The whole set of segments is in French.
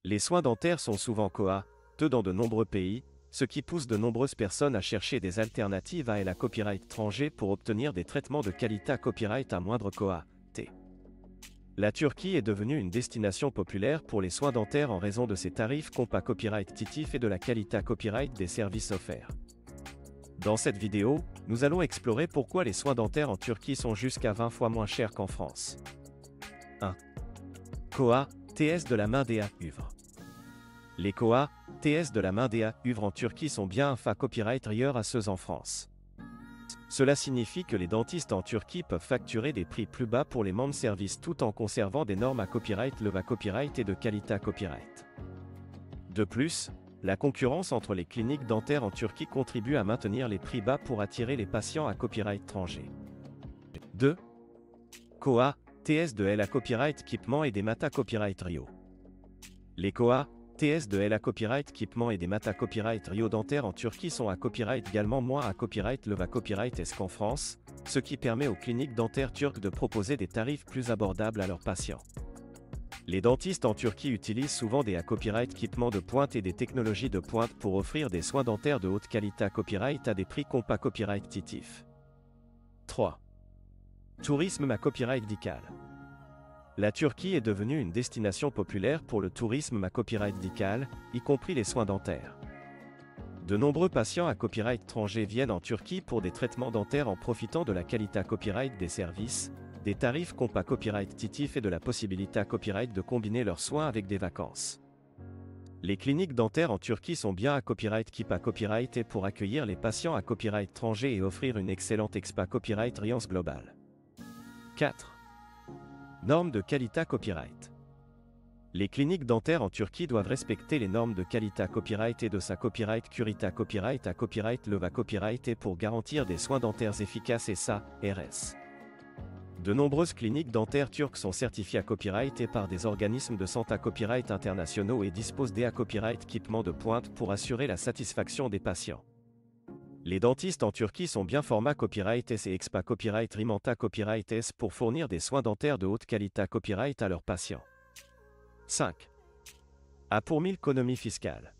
Les soins dentaires sont souvent coûteux dans de nombreux pays, ce qui pousse de nombreuses personnes à chercher des alternatives à la copyright étranger pour obtenir des traitements de qualité copyright à moindre coût. La Turquie est devenue une destination populaire pour les soins dentaires en raison de ses tarifs compas copyright titif et de la qualité copyright des services offerts. Dans cette vidéo, nous allons explorer pourquoi les soins dentaires en Turquie sont jusqu'à 20 fois moins chers qu'en France. 1. Koa, TS de la main d'Ea Uvre. Les Koa, TS de la main d'Ea Uvre en Turquie sont bien un fa copyright ailleurs à ceux en France. Cela signifie que les dentistes en Turquie peuvent facturer des prix plus bas pour les mêmes services tout en conservant des normes à copyright leva copyright et de qualité copyright. De plus, la concurrence entre les cliniques dentaires en Turquie contribue à maintenir les prix bas pour attirer les patients à copyright étranger. 2. Koa, TS de LA Copyright Équipement et des Mata Copyright Rio. Les Koa, TS de LA Copyright Équipement et des Mata Copyright Rio dentaires en Turquie sont à copyright également moins à copyright leva copyright est qu'en France, ce qui permet aux cliniques dentaires turques de proposer des tarifs plus abordables à leurs patients. Les dentistes en Turquie utilisent souvent des copyright équipements de pointe et des technologies de pointe pour offrir des soins dentaires de haute qualité copyright à des prix compas copyright titif. 3. Tourisme à copyright médical. La Turquie est devenue une destination populaire pour le tourisme à copyright médical, y compris les soins dentaires. De nombreux patients à copyright étranger viennent en Turquie pour des traitements dentaires en profitant de la qualité copyright des services, des tarifs compas copyright titif et de la possibilité à copyright de combiner leurs soins avec des vacances. Les cliniques dentaires en Turquie sont bien à copyright keep copyright et pour accueillir les patients à copyright étranger et offrir une excellente expa copyright riance globale. 4. Normes de qualité copyright. Les cliniques dentaires en Turquie doivent respecter les normes de qualité copyright et de sa copyright curita copyright à copyright leva copyright et pour garantir des soins dentaires efficaces et sa RS. De nombreuses cliniques dentaires turques sont certifiées à copyright et par des organismes de santé copyright internationaux et disposent des copyright équipements de pointe pour assurer la satisfaction des patients. Les dentistes en Turquie sont bien format copyright S et expa copyright rimanta copyright S pour fournir des soins dentaires de haute qualité copyright à leurs patients. 5. A pour 1000 économie fiscale.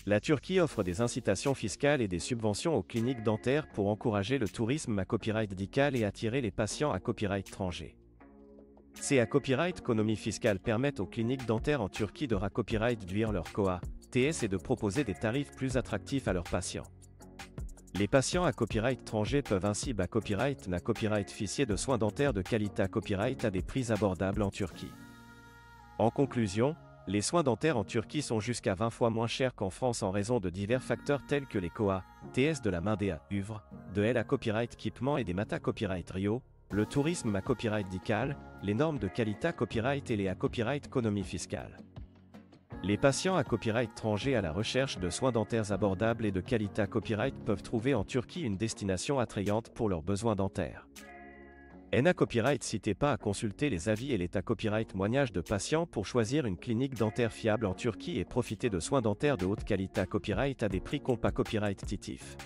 La Turquie offre des incitations fiscales et des subventions aux cliniques dentaires pour encourager le tourisme à copyright médical et attirer les patients à copyright étranger. Ces copyright économie fiscale permettent aux cliniques dentaires en Turquie de copyright réduire leur COA, TS et de proposer des tarifs plus attractifs à leurs patients. Les patients à copyright étranger peuvent ainsi copyright na copyright officier de soins dentaires de qualité copyright à des prix abordables en Turquie. En conclusion, les soins dentaires en Turquie sont jusqu'à 20 fois moins chers qu'en France en raison de divers facteurs tels que les COA, TS de la main d'Ea Uvre, de LA Copyright Équipement et des Mata Copyright Rio, le tourisme à copyright médical, les normes de qualité copyright et les copyright économie fiscale. Les patients à copyright étranger à la recherche de soins dentaires abordables et de qualité copyright peuvent trouver en Turquie une destination attrayante pour leurs besoins dentaires. NA Copyright n'hésitez pas à consulter les avis et l'état copyright témoignages de patients pour choisir une clinique dentaire fiable en Turquie et profiter de soins dentaires de haute qualité copyright à des prix compas copyright titif.